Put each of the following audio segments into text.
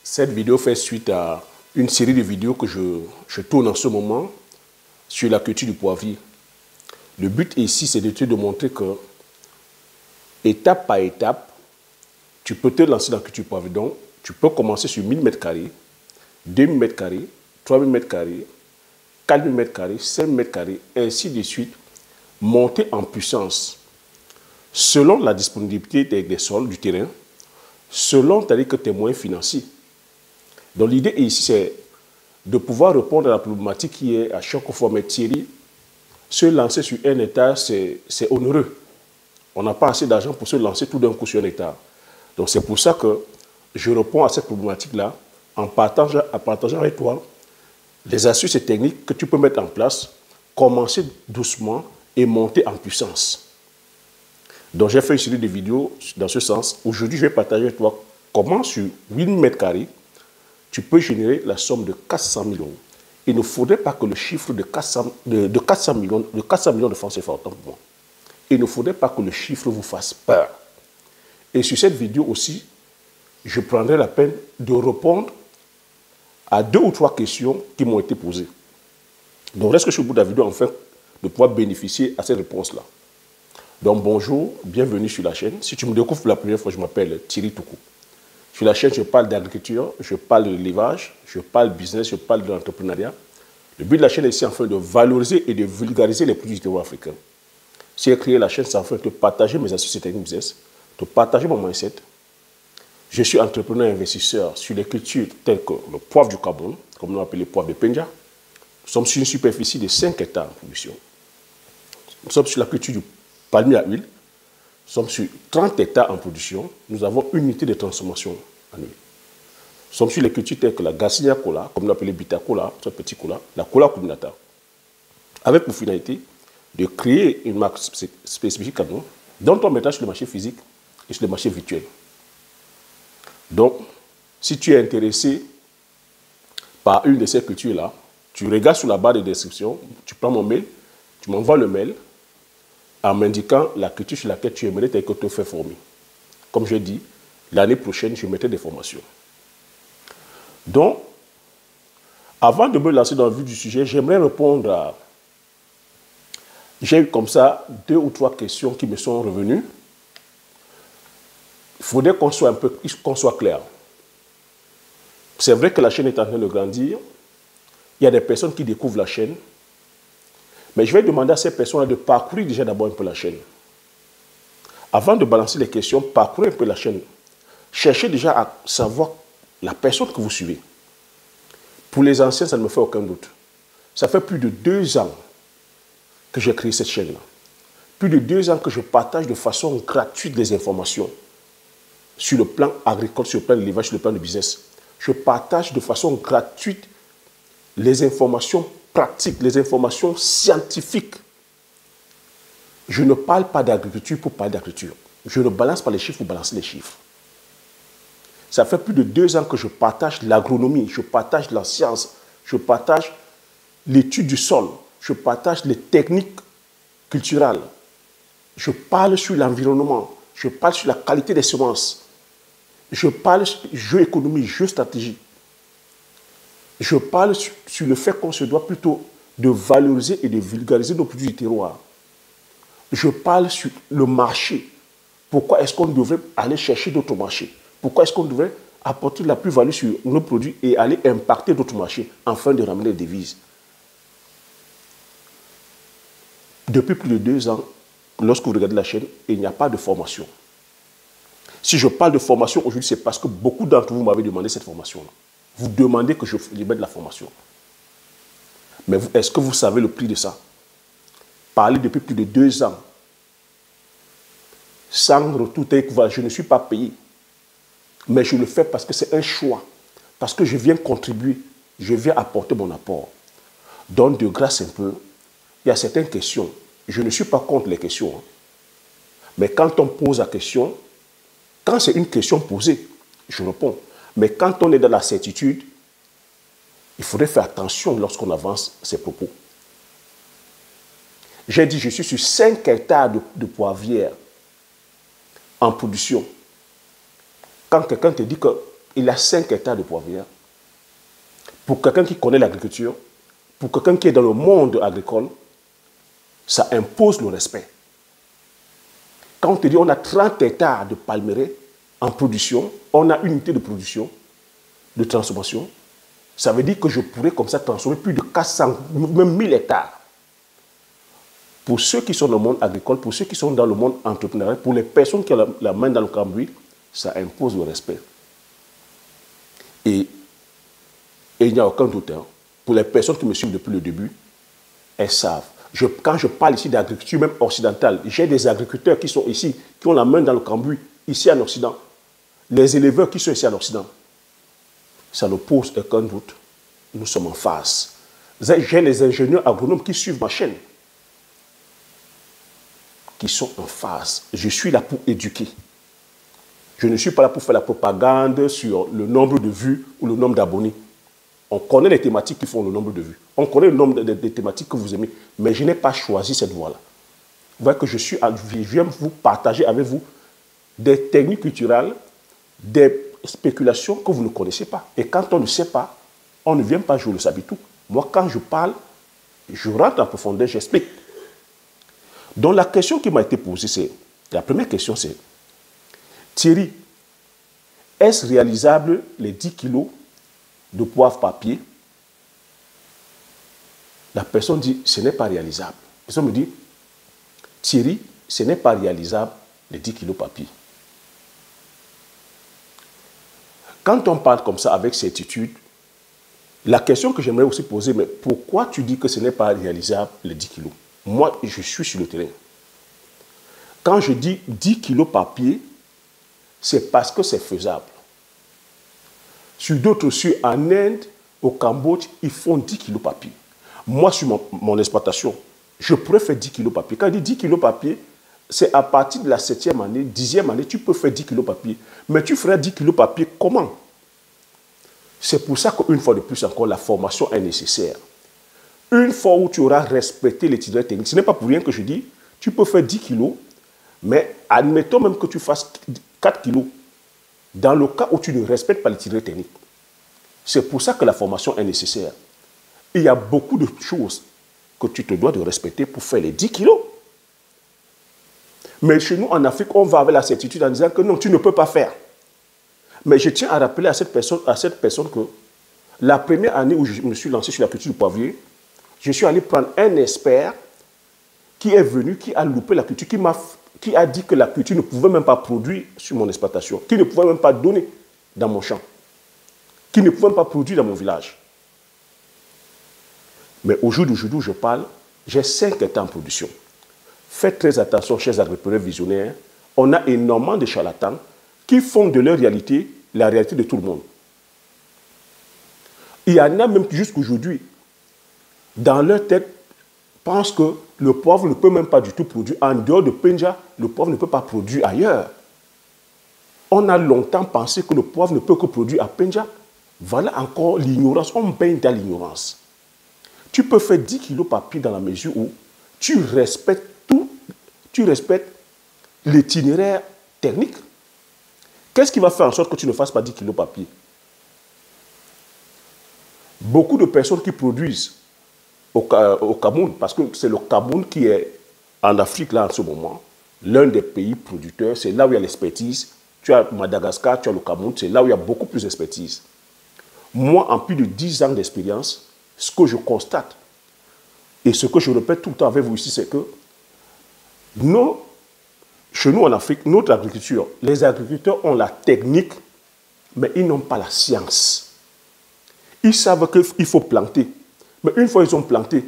Cette vidéo fait suite à une série de vidéos que je tourne en ce moment sur la culture du poivrier. Le but ici, c'est de te montrer que, étape par étape, tu peux te lancer dans la culture du poivrier. Donc, tu peux commencer sur 1000 m², 2000 m², 3000 m², 4000 m², 5000 m², ainsi de suite, monter en puissance selon la disponibilité des sols, du terrain, selon tes moyens financiers. Donc l'idée ici, c'est de pouvoir répondre à la problématique qui est à chaque fois, mais Thierry, se lancer sur un hectare, c'est onéreux. On n'a pas assez d'argent pour se lancer tout d'un coup sur un hectare. Donc c'est pour ça que je réponds à cette problématique-là en partageant avec toi les astuces et techniques que tu peux mettre en place, commencer doucement et monter en puissance. Donc j'ai fait une série de vidéos dans ce sens. Aujourd'hui, je vais partager avec toi comment sur 8000 m², tu peux générer la somme de 400 000 euros. Il ne faudrait pas que le chiffre de 400 millions de francs CFA, autant pour moi. Il ne faudrait pas que le chiffre vous fasse peur. Et sur cette vidéo aussi, je prendrai la peine de répondre à 2 ou 3 questions qui m'ont été posées. Donc reste sur le bout de la vidéo afin de pouvoir bénéficier à cette réponse-là. Donc bonjour, bienvenue sur la chaîne. Si tu me découvres pour la première fois, je m'appelle Thierry Toukou. Sur la chaîne, je parle d'agriculture, je parle de l'élevage, je parle business, je parle de l'entrepreneuriat. Le but de la chaîne est ici enfin de valoriser et de vulgariser les produits du terroir africain. Si j'ai créé la chaîne, c'est afin de partager mes astuces et techniques business, de partager mon mindset. Je suis entrepreneur et investisseur sur les cultures telles que le poivre du Cameroun, comme nous appelons le poivre de Penja. Nous sommes sur une superficie de 5 hectares en production. Nous sommes sur la culture du palmier à huile. Nous sommes sur 30 hectares en production. Nous avons une unité de transformation en huile. Nous sommes sur les cultures telles que la Garcinia Cola, comme nous appelons Bita Cola, ce petit cola, la Cola Kuminata, avec pour finalité de créer une marque spécifique à nous, dont on mettra sur le marché physique et sur le marché virtuel. Donc, si tu es intéressé par une de ces cultures-là, tu regardes sur la barre de description, tu prends mon mail, tu m'envoies le mail en m'indiquant la culture sur laquelle tu aimerais te faire former. Comme je dis, l'année prochaine, je mettrai des formations. Donc, avant de me lancer dans le vif du sujet, j'aimerais répondre à... J'ai eu comme ça 2 ou 3 questions qui me sont revenues. Il faudrait qu'on soit clair. C'est vrai que la chaîne est en train de grandir. Il y a des personnes qui découvrent la chaîne. Mais je vais demander à ces personnes de parcourir déjà d'abord un peu la chaîne. Avant de balancer les questions, parcourez un peu la chaîne. Cherchez déjà à savoir la personne que vous suivez. Pour les anciens, ça ne me fait aucun doute. Ça fait plus de 2 ans que j'ai créé cette chaîne-là. Plus de 2 ans que je partage de façon gratuite des informations sur le plan agricole, sur le plan de l'élevage, sur le plan du business. Je partage de façon gratuite les informations pratiques, les informations scientifiques. Je ne parle pas d'agriculture pour parler d'agriculture. Je ne balance pas les chiffres pour balancer les chiffres. Ça fait plus de 2 ans que je partage l'agronomie, je partage la science, je partage l'étude du sol, je partage les techniques culturelles. Je parle sur l'environnement, je parle sur la qualité des semences. Je parle jeu économie, jeu stratégie. Je parle sur le fait qu'on se doit plutôt de valoriser et de vulgariser nos produits du terroir. Je parle sur le marché. Pourquoi est-ce qu'on devrait aller chercher d'autres marchés? Pourquoi est-ce qu'on devrait apporter la plus-value sur nos produits et aller impacter d'autres marchés afin de ramener des devises? Depuis plus de 2 ans, lorsque vous regardez la chaîne, il n'y a pas de formation. Si je parle de formation aujourd'hui, c'est parce que beaucoup d'entre vous m'avez demandé cette formation-là. Vous demandez que je mette la formation. Mais est-ce que vous savez le prix de ça? Parler depuis plus de 2 ans, sans retour équivalent, je ne suis pas payé. Mais je le fais parce que c'est un choix. Parce que je viens contribuer, je viens apporter mon apport. Donc, de grâce un peu, il y a certaines questions. Je ne suis pas contre les questions. Hein. Mais quand on pose la question, quand c'est une question posée, je réponds. Mais quand on est dans la certitude, il faudrait faire attention lorsqu'on avance ses propos. J'ai dit, je suis sur 5 hectares de poivrière en production. Quand quelqu'un te dit que il a 5 hectares de poivrière. Pour quelqu'un qui connaît l'agriculture, pour quelqu'un qui est dans le monde agricole, ça impose le respect. Quand on te dit on a 30 hectares de palmeraie en production, on a une unité de production, de transformation, ça veut dire que je pourrais comme ça transformer plus de 400, même 1000 hectares. Pour ceux qui sont dans le monde agricole, pour ceux qui sont dans le monde entrepreneurial, pour les personnes qui ont la main dans le cambouis, ça impose le respect. Et il n'y a aucun doute, hein, pour les personnes qui me suivent depuis le début, elles savent. Quand je parle ici d'agriculture, même occidentale, j'ai des agriculteurs qui sont ici, qui ont la main dans le cambouis, ici en Occident. Les éleveurs qui sont ici en Occident. Ça ne pose aucun doute. Nous sommes en phase. J'ai les ingénieurs agronomes qui suivent ma chaîne, qui sont en phase. Je suis là pour éduquer. Je ne suis pas là pour faire la propagande sur le nombre de vues ou le nombre d'abonnés. On connaît les thématiques qui font le nombre de vues. On connaît le nombre des thématiques que vous aimez. Mais je n'ai pas choisi cette voie-là. Vous voyez que je viens vous partager avec vous des techniques culturelles, des spéculations que vous ne connaissez pas. Et quand on ne sait pas, on ne vient pas jouer le sabitou. Moi, quand je parle, je rentre en profondeur, j'explique. Donc la question qui m'a été posée, c'est, la première question c'est, Thierry, est-ce réalisable les 10 kilos de poivre papier? La personne dit, ce n'est pas réalisable. La personne me dit, Thierry, ce n'est pas réalisable les 10 kilos papier. Quand on parle comme ça avec certitude, la question que j'aimerais aussi poser, mais pourquoi tu dis que ce n'est pas réalisable les 10 kilos? Moi, je suis sur le terrain. Quand je dis 10 kilos papier, c'est parce que c'est faisable. Sur d'autres cieux, en Inde, au Cambodge, ils font 10 kilos papier. Moi, sur mon exploitation, je pourrais faire 10 kilos papier. Quand je dis 10 kilos papier, c'est à partir de la 7e année, 10e année, tu peux faire 10 kilos papier. Mais tu feras 10 kilos papier comment? C'est pour ça qu'une fois de plus encore, la formation est nécessaire. Une fois où tu auras respecté l'itinéraire technique, ce n'est pas pour rien que je dis, tu peux faire 10 kilos, mais admettons même que tu fasses 4 kilos, dans le cas où tu ne respectes pas l'itinéraire technique. C'est pour ça que la formation est nécessaire. Il y a beaucoup de choses que tu te dois de respecter pour faire les 10 kilos. Mais chez nous, en Afrique, on va avec la certitude en disant que non, tu ne peux pas faire. Mais je tiens à rappeler à cette personne que la première année où je me suis lancé sur la culture du poivrier, je suis allé prendre un expert qui est venu, qui a loupé la culture, qui a dit que la culture ne pouvait même pas produire sur mon exploitation, qui ne pouvait même pas donner dans mon champ, qui ne pouvait même pas produire dans mon village. Mais au jour d'aujourd'hui où je parle, j'ai 5 hectares en production. Faites très attention, chers agriculteurs visionnaires, on a énormément de charlatans qui font de leur réalité la réalité de tout le monde. Il y en a même qui jusqu'aujourd'hui, dans leur tête, pensent que le poivre ne peut même pas du tout produire. En dehors de Penja, le poivre ne peut pas produire ailleurs. On a longtemps pensé que le poivre ne peut que produire à Penja. Voilà encore l'ignorance. On baigne dans l'ignorance. Tu peux faire 10 kilos papier dans la mesure où tu respectes tout, tu respectes l'itinéraire technique. Qu'est-ce qui va faire en sorte que tu ne fasses pas 10 kilos papier? Beaucoup de personnes qui produisent au Cameroun, parce que c'est le Cameroun qui est en Afrique là en ce moment, l'un des pays producteurs, c'est là où il y a l'expertise. Tu as Madagascar, tu as le Cameroun, c'est là où il y a beaucoup plus d'expertise. Moi, en plus de 10 ans d'expérience, ce que je constate, et ce que je répète tout le temps avec vous ici, c'est que chez nous en Afrique, notre agriculture, les agriculteurs ont la technique, mais ils n'ont pas la science. Ils savent qu'il faut planter. Mais une fois ils ont planté,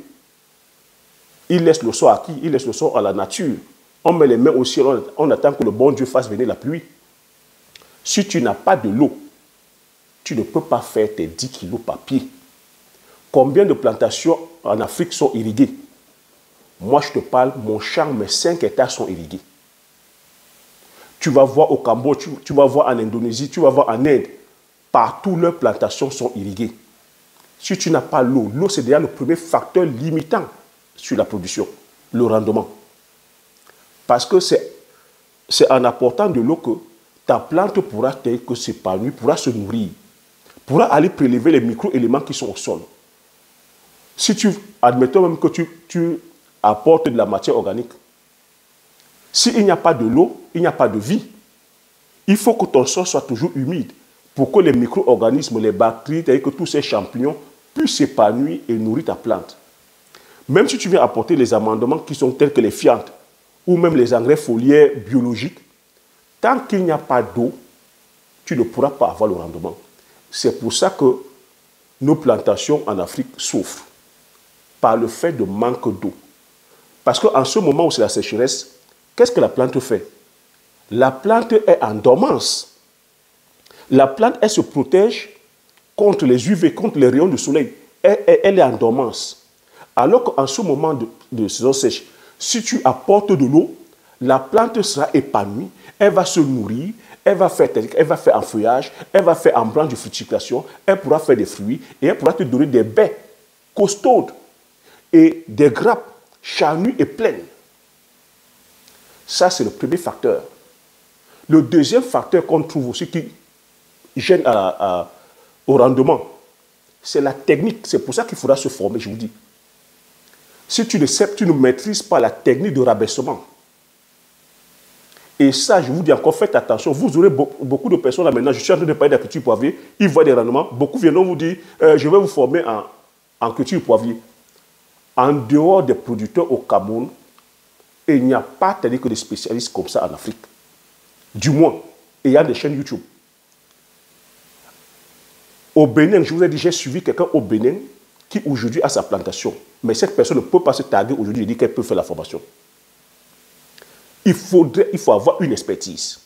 ils laissent le sol à qui? Ils laissent le sol à la nature. On met les mains au ciel, on attend que le bon Dieu fasse venir la pluie. Si tu n'as pas de l'eau, tu ne peux pas faire tes 10 kilos papier. Combien de plantations en Afrique sont irriguées? Moi, je te parle, mon champ, mes 5 hectares sont irrigués. Tu vas voir au Cambodge, tu vas voir en Indonésie, tu vas voir en Inde. Partout, leurs plantations sont irriguées. Si tu n'as pas l'eau, l'eau c'est déjà le premier facteur limitant sur la production, le rendement. Parce que c'est en apportant de l'eau que ta plante pourra s'épanouir, pourra se nourrir, pourra aller prélever les micro-éléments qui sont au sol. Si tu, admettons même que tu apportes de la matière organique, s'il n'y a pas de l'eau, il n'y a pas de vie. Il faut que ton sol soit toujours humide pour que les micro-organismes, les bactéries, et que tous ces champignons puissent s'épanouir et nourrir ta plante. Même si tu viens apporter les amendements qui sont tels que les fientes ou même les engrais foliaires biologiques, tant qu'il n'y a pas d'eau, tu ne pourras pas avoir le rendement. C'est pour ça que nos plantations en Afrique souffrent par le fait de manque d'eau. Parce qu'en ce moment où c'est la sécheresse, qu'est-ce que la plante fait? La plante est en dormance. La plante, elle se protège contre les UV, contre les rayons du soleil. Elle est en dormance. Alors qu'en ce moment de saison sèche, si tu apportes de l'eau, la plante sera épanouie, elle va se nourrir, elle va faire un feuillage, elle va faire en branche de fructification, elle pourra faire des fruits et elle pourra te donner des baies costaudes et des grappes charnues et pleines. Ça, c'est le premier facteur. Le deuxième facteur qu'on trouve aussi qui gêne au rendement, c'est la technique. C'est pour ça qu'il faudra se former, je vous dis. Si tu ne maîtrises pas la technique de rabaissement, et ça, je vous dis encore, faites attention. Vous aurez beaucoup de personnes là maintenant, je suis en train de parler de la culture poivrier, ils voient des rendements. Beaucoup viendront vous dire, je vais vous former en culture poivrier. En dehors des producteurs au Cameroun, il n'y a pas tel que des spécialistes comme ça en Afrique. Du moins, il y a des chaînes YouTube. Au Bénin, je vous ai dit, j'ai suivi quelqu'un au Bénin qui aujourd'hui a sa plantation. Mais cette personne ne peut pas se taguer aujourd'hui et dire qu'elle peut faire la formation. Il faut avoir une expertise.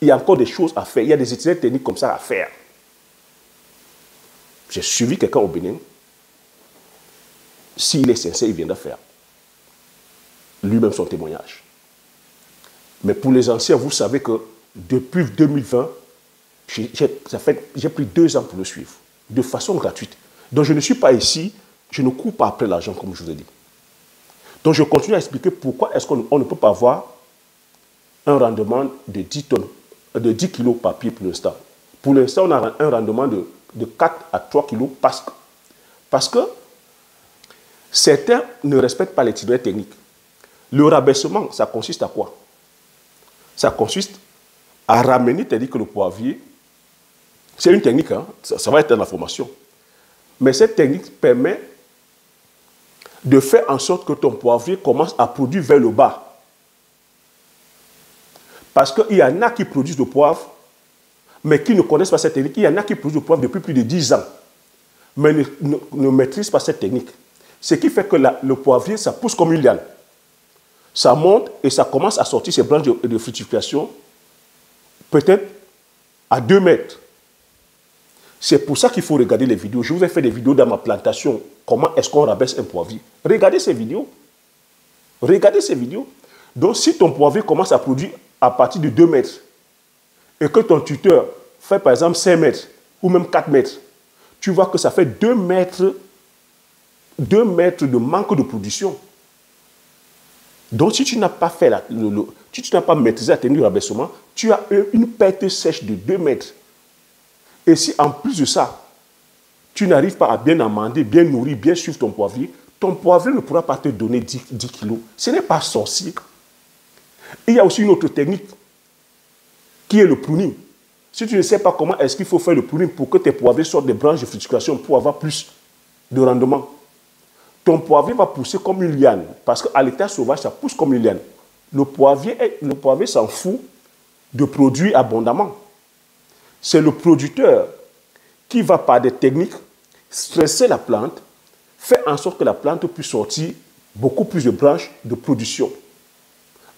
Il y a encore des choses à faire. Il y a des itinéraires techniques comme ça à faire. J'ai suivi quelqu'un au Bénin. S'il est sincère, il viendra faire lui-même son témoignage. Mais pour les anciens, vous savez que depuis 2020, j'ai pris 2 ans pour le suivre, de façon gratuite. Donc je ne suis pas ici, je ne cours pas après l'argent, comme je vous ai dit. Donc je continue à expliquer pourquoi est-ce qu'on ne peut pas avoir un rendement de 10 tonnes, de 10 kilos par pied pour l'instant. Pour l'instant, on a un rendement de 4 à 3 kilos parce que certains ne respectent pas les itinéraires techniques. Le rabaissement, ça consiste à quoi? Ça consiste à ramener, c'est-à-dire que le poivrier, c'est une technique, hein, ça va être dans la formation. Mais cette technique permet de faire en sorte que ton poivrier commence à produire vers le bas. Parce qu'il y en a qui produisent du poivre, mais qui ne connaissent pas cette technique. Il y en a qui produisent du poivre depuis plus de 10 ans, mais ne maîtrisent pas cette technique. Ce qui fait que le poivrier, ça pousse comme une liane. Ça monte et ça commence à sortir ses branches de fructification, peut-être à 2 mètres. C'est pour ça qu'il faut regarder les vidéos. Je vous ai fait des vidéos dans ma plantation. Comment est-ce qu'on rabaisse un poivrier? Regardez ces vidéos. Regardez ces vidéos. Donc, si ton poivrier commence à produire à partir de 2 mètres et que ton tuteur fait par exemple 5 mètres ou même 4 mètres, tu vois que ça fait 2 mètres de manque de production. Donc, si tu n'as pas fait si tu n'as pas maîtrisé la technique de rabaissement, tu as une perte sèche de 2 mètres. Et si en plus de ça, tu n'arrives pas à bien amender, bien nourrir, bien suivre ton poivrier ne pourra pas te donner 10 kilos. Ce n'est pas sorcier. Il y a aussi une autre technique qui est le pruning. Si tu ne sais pas comment est-ce qu'il faut faire le pruning pour que tes poivriers sortent des branches de fructification pour avoir plus de rendement, ton poivrier va pousser comme une liane. Parce qu'à l'état sauvage, ça pousse comme une liane. Le poivrier s'en fout de produire abondamment. C'est le producteur qui va par des techniques stresser la plante, faire en sorte que la plante puisse sortir beaucoup plus de branches de production.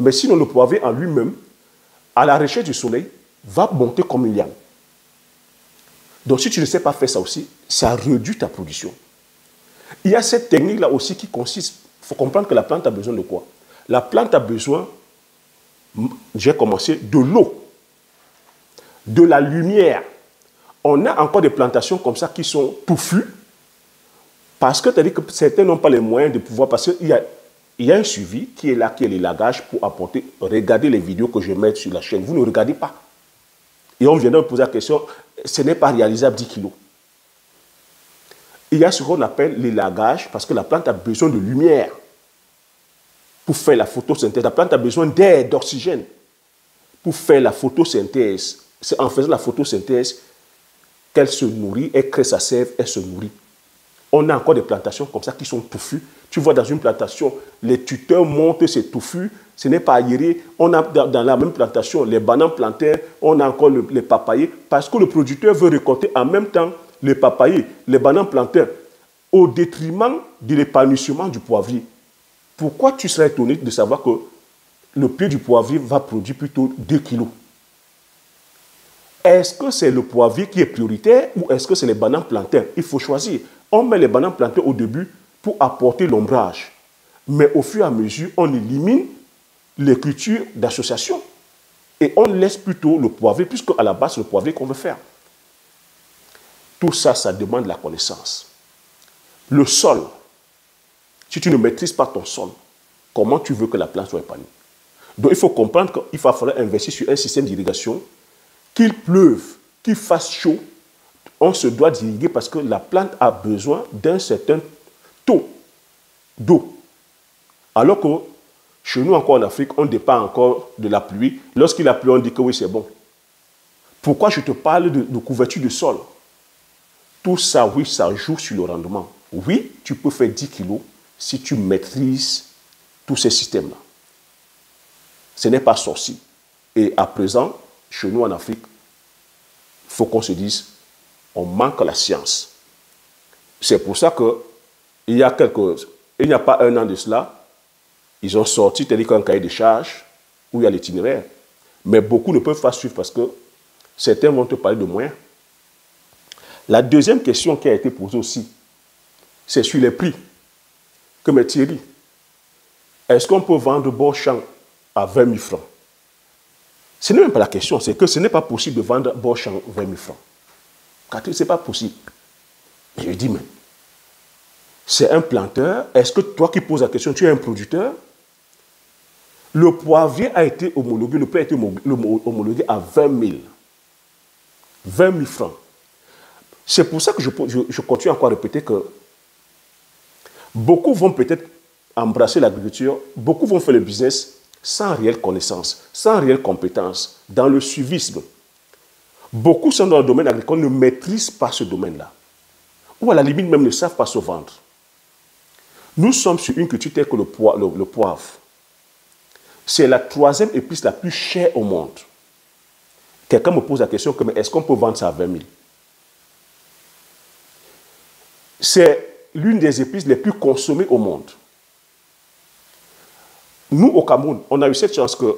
Mais sinon, le poivrier en lui-même, à la recherche du soleil, va monter comme une liane. Donc si tu ne sais pas faire ça aussi, ça réduit ta production. Il y a cette technique-là aussi qui consiste, il faut comprendre que la plante a besoin de quoi? La plante a besoin, j'ai commencé, de l'eau, de la lumière. On a encore des plantations comme ça qui sont touffues parce que, c'est-à-dire que certains n'ont pas les moyens de pouvoir, parce qu'il y a un suivi qui est là, qui est l'élagage pour apporter. Regardez les vidéos que je mets sur la chaîne. Vous ne regardez pas. Et on viendra me poser la question, ce n'est pas réalisable 10 kilos. Il y a ce qu'on appelle l'élagage, parce que la plante a besoin de lumière pour faire la photosynthèse. La plante a besoin d'air, d'oxygène pour faire la photosynthèse. C'est en faisant la photosynthèse qu'elle se nourrit, elle crée sa sève, elle se nourrit. On a encore des plantations comme ça qui sont touffues. Tu vois dans une plantation, les tuteurs montent ces touffus, ce n'est pas aéré. On a dans la même plantation les bananes plantains, on a encore les papayers, parce que le producteur veut récolter en même temps les papayers, les bananes plantains, au détriment de l'épanouissement du poivrier. Pourquoi tu serais étonné de savoir que le pied du poivrier va produire plutôt 2 kilos? Est-ce que c'est le poivrier qui est prioritaire ou est-ce que c'est les bananes plantains? Il faut choisir. On met les bananes plantains au début pour apporter l'ombrage. Mais au fur et à mesure, on élimine les cultures d'association. Et on laisse plutôt le poivrier, puisque à la base, c'est le poivrier qu'on veut faire. Tout ça, ça demande la connaissance. Le sol, si tu ne maîtrises pas ton sol, comment tu veux que la plante soit épanouie? Donc il faut comprendre qu'il va falloir investir sur un système d'irrigation. Qu'il pleuve, qu'il fasse chaud, on se doit d'irriguer parce que la plante a besoin d'un certain taux d'eau. Alors que chez nous, encore en Afrique, on dépend encore de la pluie. Lorsqu'il a plu, on dit que oui, c'est bon. Pourquoi je te parle de couverture de sol? Tout ça, oui, ça joue sur le rendement. Oui, tu peux faire 10 kilos si tu maîtrises tous ces systèmes-là. Ce n'est pas sorcier. Et à présent, chez nous en Afrique, il faut qu'on se dise, on manque la science. C'est pour ça qu'il n'y a pas un an de cela, ils ont sorti tel qu'un cahier de charges où il y a l'itinéraire. Mais beaucoup ne peuvent pas suivre parce que certains vont te parler de moyens. La deuxième question qui a été posée aussi, c'est sur les prix. Que mais Thierry, est-ce qu'on peut vendre Borchamp à 20 000 francs? Ce n'est même pas la question, c'est que ce n'est pas possible de vendre Borchamp 20 000 francs. Car ce n'est pas possible. Je lui dis, mais c'est un planteur. Est-ce que toi qui poses la question, tu es un producteur? Le poivrier a été homologué, le prix a été homologué à 20 000. 20 000 francs. C'est pour ça que je continue encore à répéter que beaucoup vont peut-être embrasser l'agriculture, beaucoup vont faire le business sans réelle connaissance, sans réelle compétence, dans le suivisme. Beaucoup sont dans le domaine agricole, ne maîtrisent pas ce domaine-là. Ou à la limite même ne savent pas se vendre. Nous sommes sur une culture telle que le poivre. C'est la troisième épice la plus chère au monde. Quelqu'un me pose la question, est-ce qu'on peut vendre ça à 20 000? C'est l'une des épices les plus consommées au monde. Nous, au Cameroun, on a eu cette chance que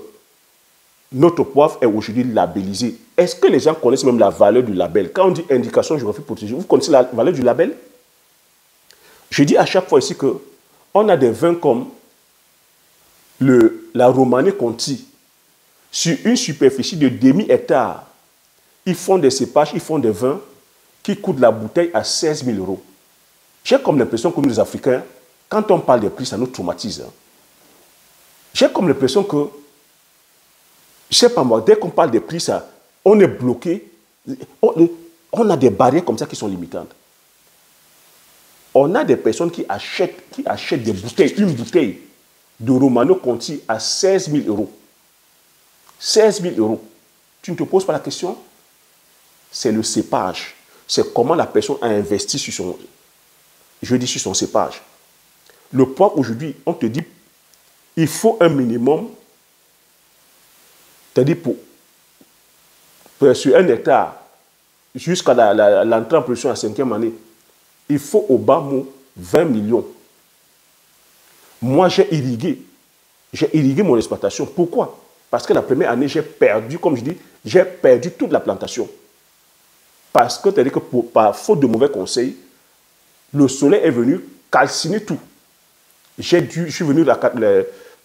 notre poivre est aujourd'hui labellisé. Est-ce que les gens connaissent même la valeur du label? Quand on dit indication géographique protégée, vous connaissez la valeur du label? Je dis à chaque fois ici qu'on a des vins comme la Romanée Conti. Sur une superficie de demi-hectare, ils font des cépages, ils font des vins qui coûtent la bouteille à 16 000 euros. J'ai comme l'impression que nous, les Africains, quand on parle des prix, ça nous traumatise. J'ai comme l'impression que, je ne sais pas moi, dès qu'on parle des prix, ça, on est bloqué. On a des barrières comme ça qui sont limitantes. On a des personnes qui achètent des bouteilles, une bouteille de Romano Conti à 16 000 euros. 16 000 euros. Tu ne te poses pas la question? C'est le cépage. C'est comment la personne a investi sur son cépage. Le poivre aujourd'hui, on te dit, il faut un minimum, c'est-à-dire sur un hectare, jusqu'à l'entrée en production à la 5e année, il faut au bas mot 20 millions. Moi, j'ai irrigué mon exploitation. Pourquoi? Parce que la première année, j'ai perdu, comme je dis, j'ai perdu toute la plantation. Parce que, c'est-à-dire que par faute de mauvais conseils, le soleil est venu calciner tout. Je suis venu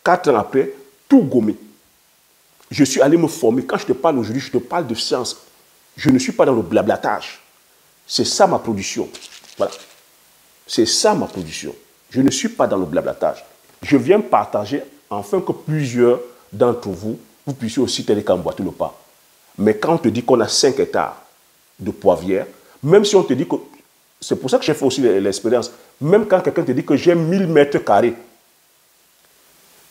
4 ans après, tout gommer. Je suis allé me former. Quand je te parle aujourd'hui, je te parle de science. Je ne suis pas dans le blablatage. C'est ça ma production. Voilà. C'est ça ma production. Je ne suis pas dans le blablatage. Je viens partager afin que plusieurs d'entre vous, vous puissiez aussi emboîter le pas. Mais quand on te dit qu'on a 5 hectares de poivrière, même si on te dit que... C'est pour ça que j'ai fait aussi l'expérience. Même quand quelqu'un te dit que j'ai 1000 mètres carrés,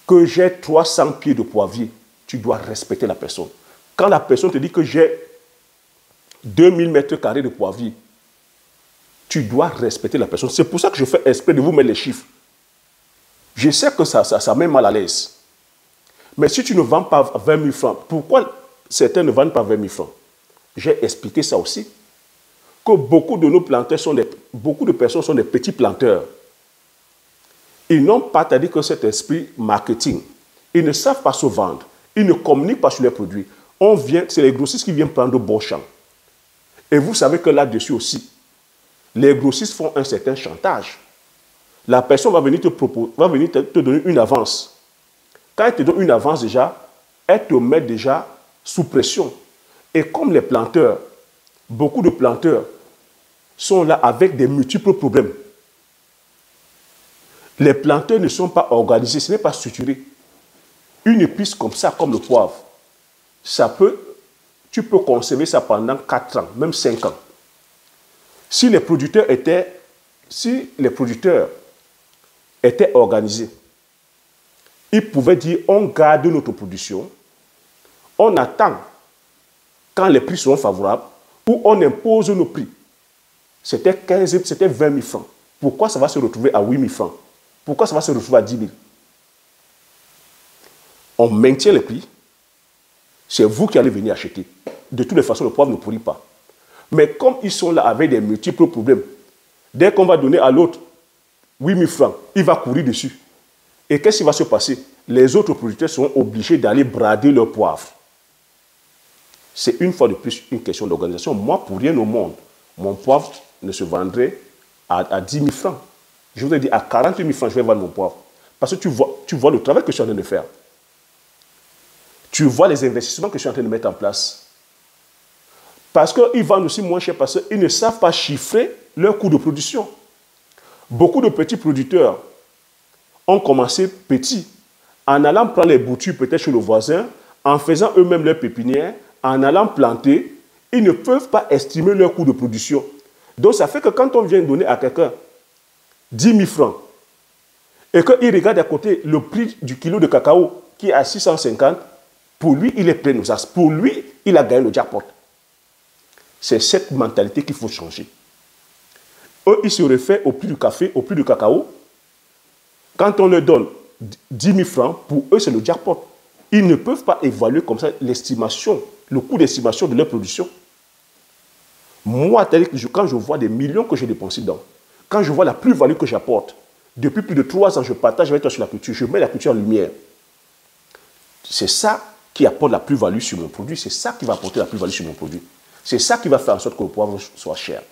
que j'ai 300 pieds de poivrier, tu dois respecter la personne. Quand la personne te dit que j'ai 2000 mètres carrés de poivrier, tu dois respecter la personne. C'est pour ça que je fais exprès de vous mettre les chiffres. Je sais que ça met mal à l'aise. Mais si tu ne vends pas 20 000 francs, pourquoi certains ne vendent pas 20 000 francs? J'ai expliqué ça aussi. Que beaucoup de nos planteurs beaucoup de personnes sont des petits planteurs. Ils n'ont pas, c'est-à-dire que cet esprit marketing. Ils ne savent pas se vendre. Ils ne communiquent pas sur les produits. C'est les grossistes qui viennent prendre bon champ. Et vous savez que là-dessus aussi, les grossistes font un certain chantage. La personne va venir te donner une avance. Quand elle te donne une avance déjà, elle te met déjà sous pression. Et comme les planteurs, beaucoup de planteurs sont là avec des multiples problèmes. Les planteurs ne sont pas organisés, ce n'est pas structuré. Une épice comme ça, comme le poivre, tu peux conserver ça pendant 4 ans, même 5 ans. Si les producteurs étaient organisés, ils pouvaient dire on garde notre production, on attend quand les prix seront favorables, ou on impose nos prix. C'était 20 000 francs. Pourquoi ça va se retrouver à 8 000 francs? Pourquoi ça va se retrouver à 10 000? On maintient les prix. C'est vous qui allez venir acheter. De toutes les façons, le poivre ne pourrit pas. Mais comme ils sont là avec des multiples problèmes, dès qu'on va donner à l'autre 8 000 francs, il va courir dessus. Et qu'est-ce qui va se passer? Les autres producteurs seront obligés d'aller brader leur poivre. C'est une fois de plus une question d'organisation. Moi, pour rien au monde, mon poivre ne se vendrait à 10 000 francs. Je vous ai dit, à 40 000 francs, je vais vendre mon poivre. Parce que tu vois le travail que je suis en train de faire. Tu vois les investissements que je suis en train de mettre en place. Parce qu'ils vendent aussi moins cher parce qu'ils ne savent pas chiffrer leur coût de production. Beaucoup de petits producteurs ont commencé petits, en allant prendre les boutures peut-être chez le voisin, en faisant eux-mêmes leur pépinière, en allant planter, ils ne peuvent pas estimer leur coût de production. Donc ça fait que quand on vient donner à quelqu'un 10 000 francs, et qu'il regarde à côté le prix du kilo de cacao qui est à 650, pour lui, il est plein aux as. Pour lui, il a gagné le jackpot. C'est cette mentalité qu'il faut changer. Eux, ils se réfèrent au prix du café, au prix du cacao. Quand on leur donne 10 000 francs, pour eux, c'est le jackpot. Ils ne peuvent pas évaluer comme ça l'estimation, le coût d'estimation de leur production. Moi, quand je vois des millions que j'ai dépensés dedans, quand je vois la plus-value que j'apporte, depuis plus de 3 ans, je partage avec toi sur la culture, je mets la culture en lumière. C'est ça qui apporte la plus-value sur mon produit, c'est ça qui va apporter la plus-value sur mon produit. C'est ça qui va faire en sorte que le poivre soit cher.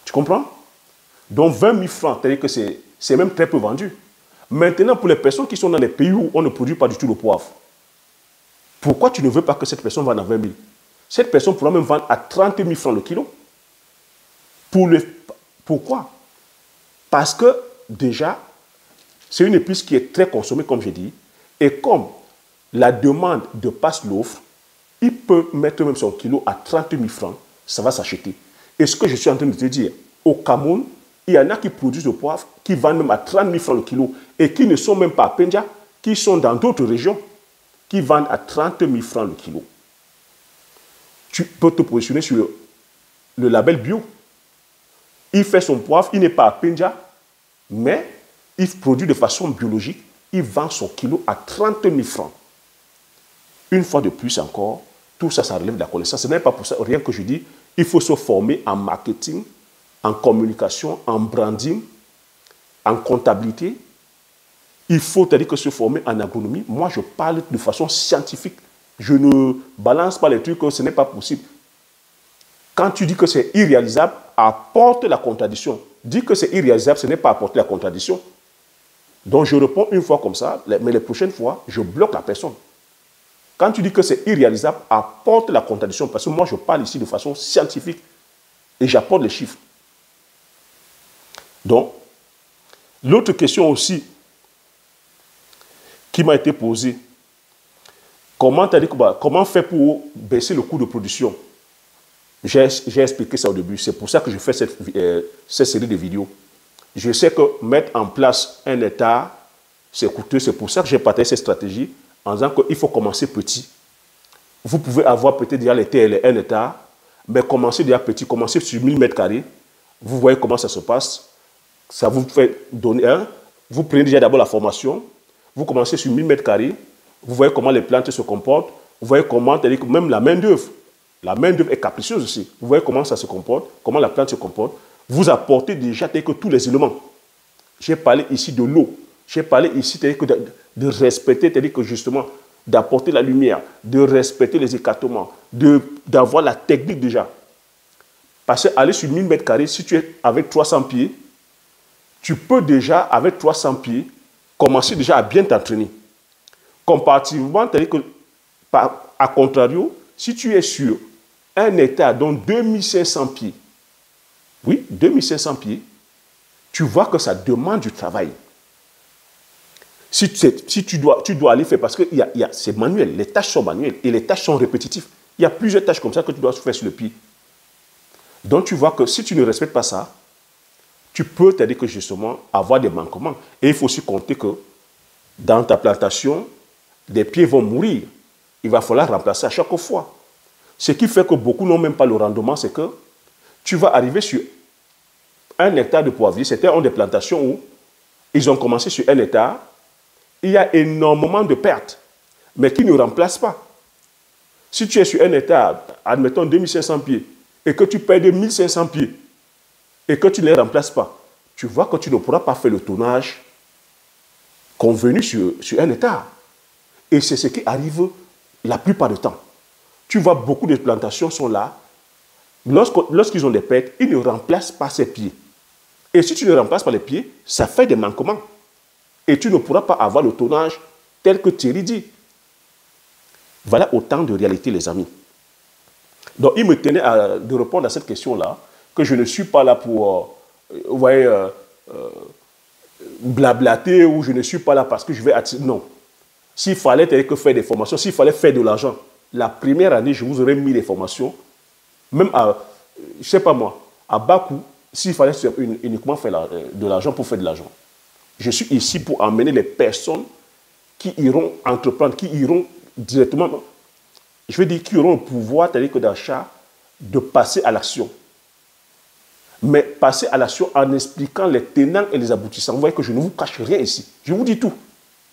Tu comprends? Donc 20 000 francs, c'est-à-dire que c'est même très peu vendu. Maintenant, pour les personnes qui sont dans les pays où on ne produit pas du tout le poivre, pourquoi tu ne veux pas que cette personne vende à 20 000? Cette personne pourra même vendre à 30 000 francs le kilo. Pourquoi? Parce que déjà, c'est une épice qui est très consommée, comme j'ai dit, et comme la demande dépasse l'offre, il peut mettre même son kilo à 30 000 francs, ça va s'acheter. Et ce que je suis en train de te dire, au Cameroun, il y en a qui produisent le poivre, qui vendent même à 30 000 francs le kilo, et qui ne sont même pas à Penja, qui sont dans d'autres régions, qui vendent à 30 000 francs le kilo. Tu peux te positionner sur le label bio. Il fait son poivre, il n'est pas à Penja, mais il produit de façon biologique, il vend son kilo à 30 000 francs. Une fois de plus encore, tout ça, ça relève de la connaissance. Ce n'est pas pour ça, rien que je dis, il faut se former en marketing, en communication, en branding, en comptabilité. Il faut c'est-à-dire que se former en agronomie. Moi, je parle de façon scientifique. Je ne balance pas les trucs que ce n'est pas possible. Quand tu dis que c'est irréalisable, apporte la contradiction. Dis que c'est irréalisable, ce n'est pas apporter la contradiction. Donc, je réponds une fois comme ça, mais les prochaines fois, je bloque la personne. Quand tu dis que c'est irréalisable, apporte la contradiction. Parce que moi, je parle ici de façon scientifique et j'apporte les chiffres. Donc, l'autre question aussi qui m'a été posée comment faire pour baisser le coût de production? J'ai expliqué ça au début. C'est pour ça que je fais cette série de vidéos. Je sais que mettre en place un État, c'est coûteux. C'est pour ça que j'ai partagé cette stratégie en disant qu'il faut commencer petit. Vous pouvez avoir peut-être déjà un État, mais commencez déjà petit. Commencez sur 1000 mètres carrés. Vous voyez comment ça se passe. Ça vous fait donner un. Vous prenez déjà d'abord la formation. Vous commencez sur 1000 mètres carrés. Vous voyez comment les plantes se comportent. Vous voyez comment, même la main-d'œuvre. La main-d'œuvre est capricieuse aussi. Vous voyez comment ça se comporte, comment la plante se comporte. Vous apportez déjà tous les éléments. J'ai parlé ici de l'eau. J'ai parlé ici de respecter, justement, d'apporter la lumière, de respecter les écartements, d'avoir la technique déjà. Parce qu'aller sur 1000 mètres carrés, si tu es avec 300 pieds, tu peux déjà, avec 300 pieds, commencer déjà à bien t'entraîner. Comparativement, à contrario, si tu es sur un état dont 2500 pieds, oui, 2500 pieds, tu vois que ça demande du travail. Si tu dois aller faire, parce que c'est manuel, les tâches sont manuelles et les tâches sont répétitives. Il y a plusieurs tâches comme ça que tu dois faire sur le pied. Donc tu vois que si tu ne respectes pas ça, tu peux justement avoir des manquements. Et il faut aussi compter que dans ta plantation, des pieds vont mourir. Il va falloir remplacer à chaque fois. Ce qui fait que beaucoup n'ont même pas le rendement, c'est que tu vas arriver sur un hectare de poivrier. C'était une des plantations où ils ont commencé sur un hectare. Il y a énormément de pertes, mais qui ne remplacent pas. Si tu es sur un hectare, admettons 2500 pieds, et que tu perds 1500 pieds, et que tu ne les remplaces pas, tu vois que tu ne pourras pas faire le tonnage convenu sur un hectare. Et c'est ce qui arrive la plupart du temps. Tu vois, beaucoup de plantations sont là. Lorsqu'ils ont des pertes, ils ne remplacent pas ces pieds. Et si tu ne remplaces pas les pieds, ça fait des manquements. Et tu ne pourras pas avoir le tonnage tel que Thierry dit. Voilà autant de réalités, les amis. Donc, il me tenait de répondre à cette question-là, que je ne suis pas là pour, vous voyez, blablater, ou je ne suis pas là parce que je vais attirer. Non. S'il fallait faire des formations, s'il fallait faire de l'argent, la première année, je vous aurais mis des formations, même à, je ne sais pas moi, à bas coût, s'il fallait uniquement faire de l'argent pour faire de l'argent. Je suis ici pour emmener les personnes qui iront entreprendre, qui iront directement, je veux dire, qui auront le pouvoir, c'est-à-dire que d'achat, de passer à l'action. Mais passer à l'action en expliquant les tenants et les aboutissants. Vous voyez que je ne vous cache rien ici. Je vous dis tout.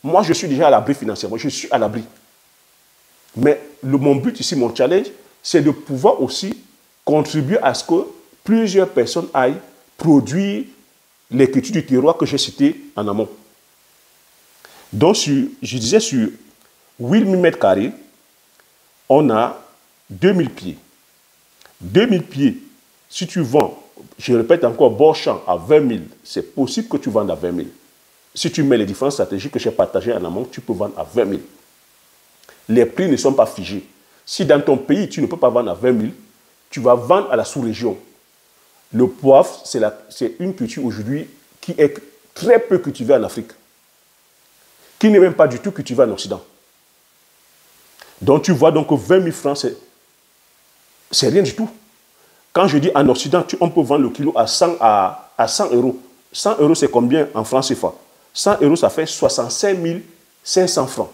Moi, je suis déjà à l'abri financièrement. Je suis à l'abri. Mais mon but ici, mon challenge, c'est de pouvoir aussi contribuer à ce que plusieurs personnes aillent produire l'écriture du terroir que j'ai cité en amont. Donc, je disais, sur 8000 mètres carrés, on a 2000 pieds. 2000 pieds, si tu vends, je répète encore, bon champ à 20 000, c'est possible que tu vendes à 20 000. Si tu mets les différentes stratégies que j'ai partagées en amont, tu peux vendre à 20 000. Les prix ne sont pas figés. Si dans ton pays, tu ne peux pas vendre à 20 000, tu vas vendre à la sous-région. Le poivre, c'est une culture aujourd'hui qui est très peu cultivée en Afrique, qui n'est même pas du tout cultivée en Occident. Donc tu vois donc que 20 000 francs, c'est rien du tout. Quand je dis en Occident, on peut vendre le kilo à 100 euros. 100 euros, c'est combien en francs CFA? 100 euros, ça fait 65 500 francs.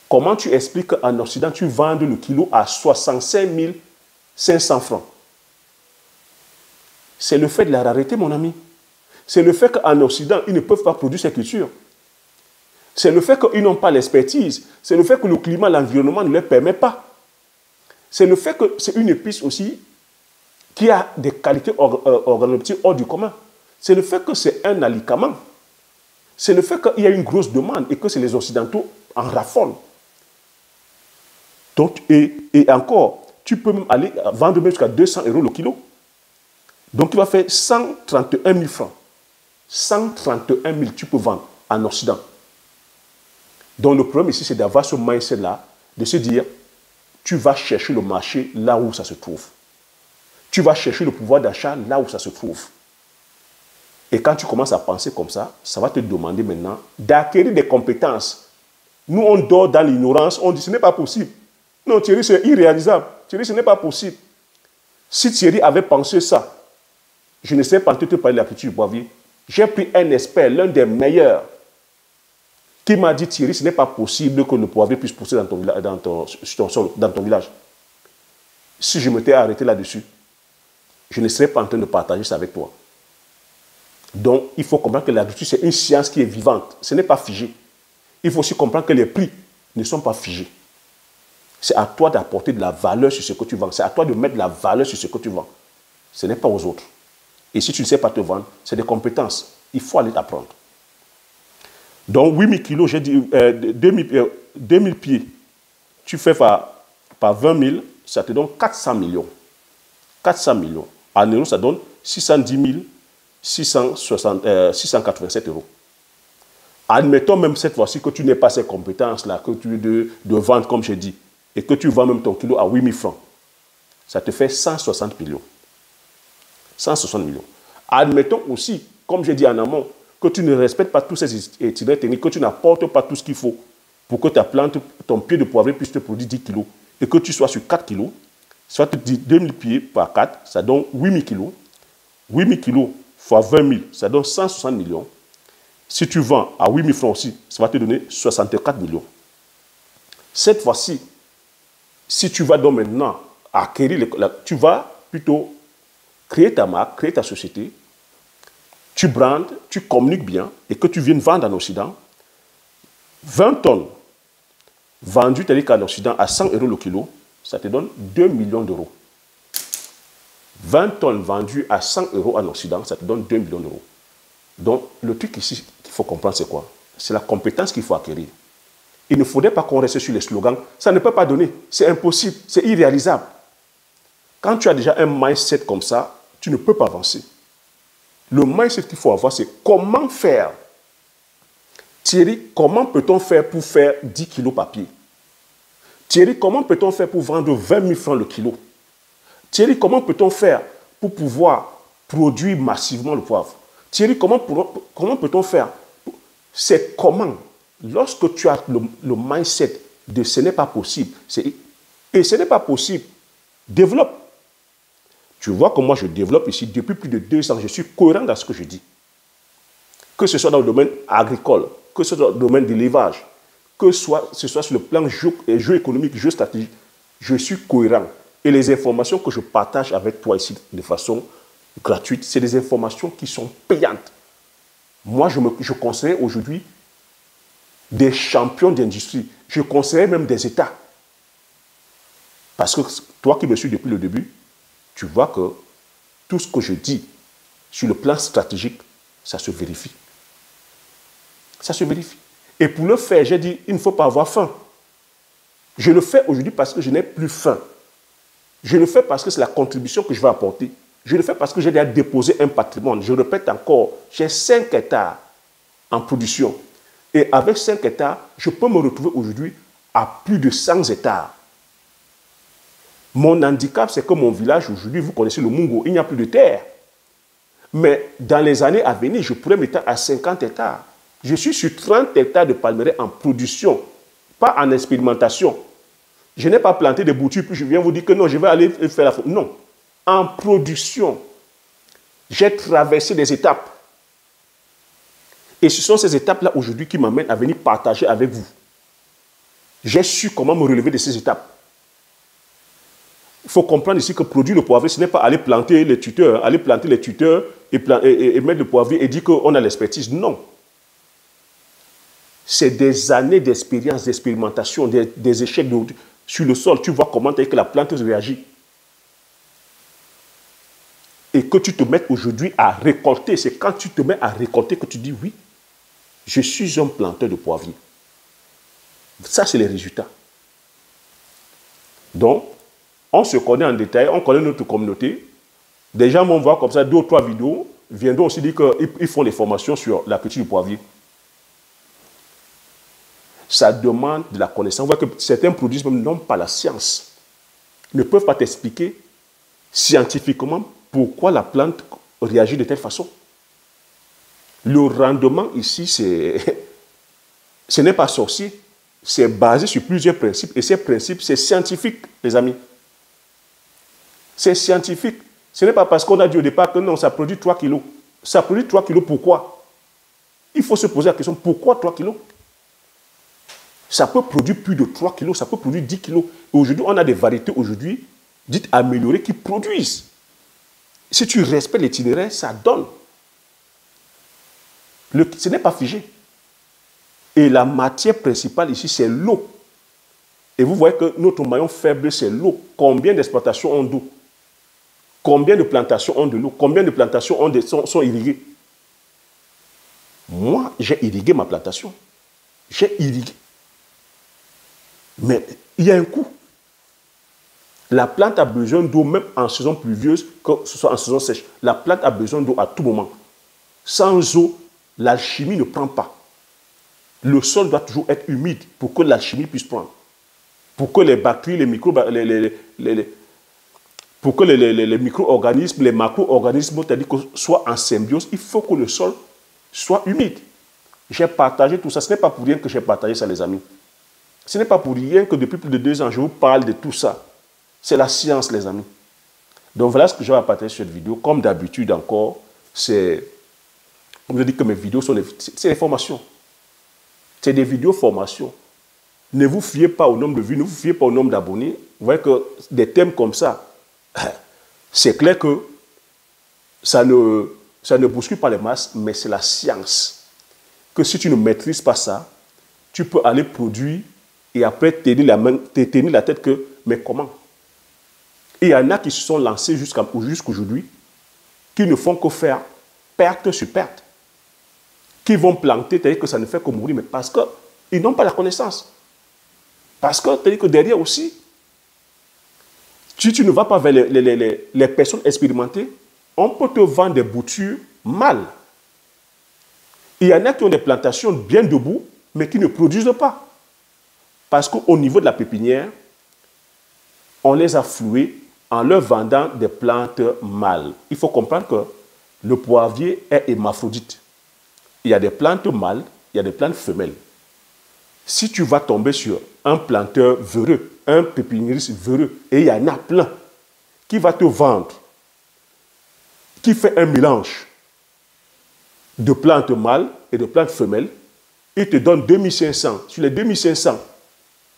Comment tu expliques qu'en Occident, tu vends le kilo à 65 500 francs? C'est le fait de la rareté, mon ami. C'est le fait qu'en Occident, ils ne peuvent pas produire ces cultures. C'est le fait qu'ils n'ont pas l'expertise. C'est le fait que le climat, l'environnement ne leur permet pas. C'est le fait que c'est une épice aussi qui a des qualités organoleptiques hors du commun. C'est le fait que c'est un alicament. C'est le fait qu'il y a une grosse demande et que c'est les Occidentaux en raffolent. Donc, et encore, tu peux même aller vendre jusqu'à 200 euros le kilo. Donc, tu vas faire 131 000 francs. 131 000, tu peux vendre en Occident. Donc, le problème ici, c'est d'avoir ce mindset-là, de se dire, tu vas chercher le marché là où ça se trouve. Tu vas chercher le pouvoir d'achat là où ça se trouve. Et quand tu commences à penser comme ça, ça va te demander maintenant d'acquérir des compétences Nous, on dort dans l'ignorance, on dit ce n'est pas possible. Non, Thierry, c'est irréalisable. Thierry, ce n'est pas possible. Si Thierry avait pensé ça, je ne sais pas te parler de la culture du poivrier. J'ai pris un expert, l'un des meilleurs, qui m'a dit, Thierry, ce n'est pas possible que le poivrier puisse pousser dans ton village. Si je m'étais arrêté là-dessus, je ne serais pas en train de partager ça avec toi. Donc, il faut comprendre que l'agriculture, c'est une science qui est vivante. Ce n'est pas figé. Il faut aussi comprendre que les prix ne sont pas figés. C'est à toi d'apporter de la valeur sur ce que tu vends. C'est à toi de mettre de la valeur sur ce que tu vends. Ce n'est pas aux autres. Et si tu ne sais pas te vendre, c'est des compétences. Il faut aller t'apprendre. Donc, 8000 kilos, j'ai dit 2000 pieds. Tu fais par 20 000, ça te donne 400 millions. 400 millions. En euros, ça donne 610 687 euros. Admettons même cette fois-ci que tu n'aies pas ces compétences-là, que tu es de vente, comme j'ai dit, et que tu vends même ton kilo à 8 000 francs. Ça te fait 160 millions. 160 millions. Admettons aussi, comme j'ai dit en amont, que tu ne respectes pas tous ces itinéraires techniques, que tu n'apportes pas tout ce qu'il faut pour que ta plante, ton pied de poivrier puisse te produire 10 kilos, et que tu sois sur 4 kilos, soit tu dis 2000 pieds par 4, ça donne 8000 kilos. 8000 kilos fois 20 000, ça donne 160 millions. Si tu vends à 8 000 francs aussi, ça va te donner 64 millions. Cette fois-ci, si tu vas donc maintenant acquérir, tu vas plutôt créer ta marque, créer ta société, tu brandes, tu communiques bien et que tu viennes vendre en Occident, 20 tonnes vendues, c'est-à-dire qu'en Occident, à 100 euros le kilo, ça te donne 2 millions d'euros. 20 tonnes vendues à 100 euros en Occident, ça te donne 2 millions d'euros. Donc, le truc ici qu'il faut comprendre, c'est quoi? C'est la compétence qu'il faut acquérir. Il ne faudrait pas qu'on reste sur les slogans. Ça ne peut pas donner. C'est impossible. C'est irréalisable. Quand tu as déjà un mindset comme ça, tu ne peux pas avancer. Le mindset qu'il faut avoir, c'est comment faire. Thierry, comment peut-on faire pour faire 10 kilos papier? Thierry, comment peut-on faire pour vendre 20 000 francs le kilo? Thierry, comment peut-on faire pour pouvoir produire massivement le poivre? Thierry, comment peut-on faire? C'est comment. Lorsque tu as le mindset de ce n'est pas possible, et ce n'est pas possible, développe. Tu vois que moi je développe ici depuis plus de 2 ans. Je suis cohérent dans ce que je dis. Que ce soit dans le domaine agricole, que ce soit dans le domaine de l'élevage, que ce soit sur le plan géoéconomique, géostratégique, je suis cohérent. Et les informations que je partage avec toi ici de façon gratuite, c'est des informations qui sont payantes. Moi, je conseille aujourd'hui des champions d'industrie. Je conseille même des États. Parce que toi qui me suis depuis le début, tu vois que tout ce que je dis sur le plan stratégique, ça se vérifie. Ça se vérifie. Et pour le faire, j'ai dit, il ne faut pas avoir faim. Je le fais aujourd'hui parce que je n'ai plus faim. Je le fais parce que c'est la contribution que je vais apporter. Je le fais parce que j'ai déjà déposé un patrimoine. Je répète encore, j'ai 5 hectares en production. Et avec 5 hectares, je peux me retrouver aujourd'hui à plus de 100 hectares. Mon handicap, c'est que mon village, aujourd'hui, vous connaissez le Mungo, il n'y a plus de terre. Mais dans les années à venir, je pourrais m'étendre à 50 hectares. Je suis sur 30 hectares de palmeraie en production, pas en expérimentation. Je n'ai pas planté des boutures, puis je viens vous dire que non, je vais aller faire la... Non. En production, j'ai traversé des étapes. Et ce sont ces étapes-là aujourd'hui qui m'amènent à venir partager avec vous. J'ai su comment me relever de ces étapes. Il faut comprendre ici que produire le poivrier, ce n'est pas aller planter les tuteurs, et mettre le poivrier et dire qu'on a l'expertise. Non. C'est des années d'expérience, d'expérimentation, des échecs sur le sol. Tu vois comment que la plante réagit. Et que tu te mets aujourd'hui à récolter. C'est quand tu te mets à récolter que tu dis oui, je suis un planteur de poivrier. Ça, c'est les résultats. Donc, on se connaît en détail, on connaît notre communauté. Des gens vont voir comme ça 2 ou 3 vidéos, viendront aussi dire qu'ils font des formations sur la culture du poivrier. Ça demande de la connaissance. On voit que certains produits n'ont pas la science. Ils ne peuvent pas t'expliquer scientifiquement pourquoi la plante réagit de telle façon. Le rendement ici, ce n'est pas sorcier. c'est basé sur plusieurs principes. Et ces principes, c'est scientifique, les amis. C'est scientifique. Ce n'est pas parce qu'on a dit au départ que non, ça produit 3 kilos. Ça produit 3 kilos, pourquoi? Il faut se poser la question, pourquoi 3 kilos? Ça peut produire plus de 3 kilos, ça peut produire 10 kilos. Et aujourd'hui, on a des variétés aujourd'hui, dites améliorées, qui produisent. Si tu respectes l'itinéraire, ça donne. Ce n'est pas figé. Et la matière principale ici, c'est l'eau. Et vous voyez que notre maillon faible, c'est l'eau. Combien d'exploitations ont d'eau? Combien de plantations ont de l'eau? Combien de plantations sont irriguées? Moi, j'ai irrigué ma plantation. J'ai irrigué. Mais il y a un coût. La plante a besoin d'eau même en saison pluvieuse, que ce soit en saison sèche. La plante a besoin d'eau à tout moment. Sans eau, l'alchimie ne prend pas. Le sol doit toujours être humide pour que l'alchimie puisse prendre. Pour que les bactéries, les micro-organismes, les macro-organismes, soient en symbiose, il faut que le sol soit humide. J'ai partagé tout ça. Ce n'est pas pour rien que j'ai partagé ça, les amis. Ce n'est pas pour rien que depuis plus de 2 ans, je vous parle de tout ça. C'est la science, les amis. Donc voilà ce que je vais partager sur cette vidéo. Comme d'habitude encore, c'est... Comme je dis que mes vidéos sont des formations. C'est des vidéos formations. Ne vous fiez pas au nombre de vues, ne vous fiez pas au nombre d'abonnés. Vous voyez que des thèmes comme ça, c'est clair que ça ne bouscule pas les masses, mais c'est la science. Que si tu ne maîtrises pas ça, tu peux aller produire et après tenir la tête que, mais comment? Et il y en a qui se sont lancés jusqu'aujourd'hui, qui ne font que faire perte sur perte. Qui vont planter, c'est-à-dire que ça ne fait que mourir, mais parce qu'ils n'ont pas la connaissance. Parce que, c'est-à-dire que derrière aussi, si tu ne vas pas vers les personnes expérimentées, on peut te vendre des boutures mal. Il y en a qui ont des plantations bien debout, mais qui ne produisent pas. Parce qu'au niveau de la pépinière, on les a floués en leur vendant des plantes mâles. Il faut comprendre que le poivrier est hermaphrodite. Il y a des plantes mâles, il y a des plantes femelles. Si tu vas tomber sur un planteur véreux, un pépiniériste véreux, et il y en a plein, qui va te vendre, qui fait un mélange de plantes mâles et de plantes femelles, il te donne 2500. Sur les 2500,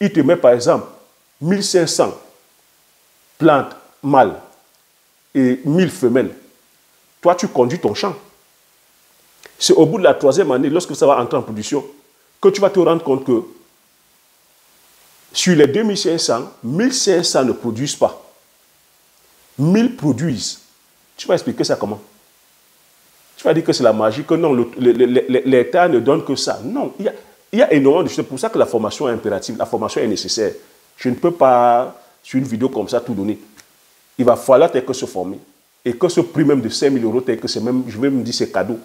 il te met par exemple 1500 plantes mâles et 1000 femelles. Toi, tu conduis ton champ. C'est au bout de la 3e année, lorsque ça va entrer en production, que tu vas te rendre compte que sur les 2500, 1500 ne produisent pas. 1000 produisent. Tu vas expliquer ça comment? Tu vas dire que c'est la magie, que non, l'État ne donne que ça. Non, il y a énormément de choses. C'est pour ça que la formation est impérative, la formation est nécessaire. Je ne peux pas, sur une vidéo comme ça, tout donner. Il va falloir que se former. Et que ce prix même de 5 000 €, que c'est même, je vais me dire, c'est cadeau.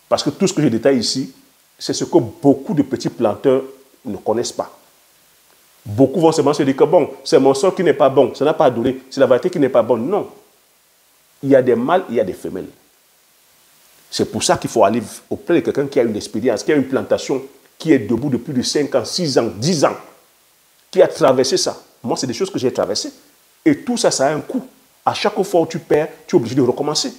Parce que tout ce que je détaille ici, c'est ce que beaucoup de petits planteurs ne connaissent pas. Beaucoup vont seulement se dire que bon, c'est mon sol qui n'est pas bon, ça n'a pas donné, c'est la variété qui n'est pas bonne. Non. Il y a des mâles, il y a des femelles. C'est pour ça qu'il faut aller auprès de quelqu'un qui a une expérience, qui a une plantation, qui est debout depuis plus de 5 ans, 6 ans, 10 ans, qui a traversé ça. Moi, c'est des choses que j'ai traversées. Et tout ça, ça a un coût. À chaque fois où tu perds, tu es obligé de recommencer.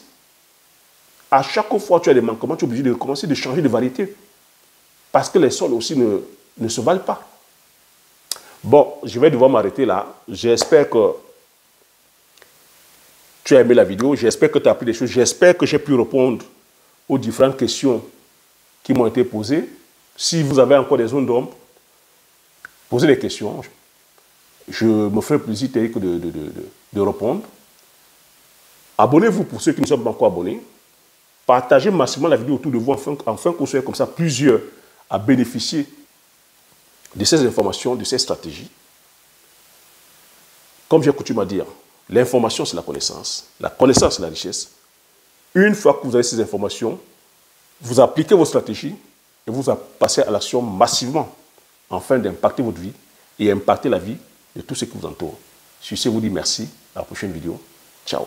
À chaque fois où tu as des manquements, tu es obligé de recommencer, de changer de variété. Parce que les sols aussi ne se valent pas. Bon, je vais devoir m'arrêter là. J'espère que tu as aimé la vidéo. J'espère que tu as appris des choses. J'espère que j'ai pu répondre aux différentes questions qui m'ont été posées. Si vous avez encore des zones d'ombre, posez des questions. Je me ferai plaisir de répondre. Abonnez-vous pour ceux qui ne sont pas encore abonnés. Partagez massivement la vidéo autour de vous afin que vous soyez comme ça plusieurs à bénéficier de ces informations, de ces stratégies. Comme j'ai coutume à dire, l'information c'est la connaissance c'est la richesse. Une fois que vous avez ces informations, vous appliquez vos stratégies et vous passez à l'action massivement afin d'impacter votre vie et impacter la vie de tous ceux qui vous entourent. Sur ce, je vous dis merci. À la prochaine vidéo. Ciao.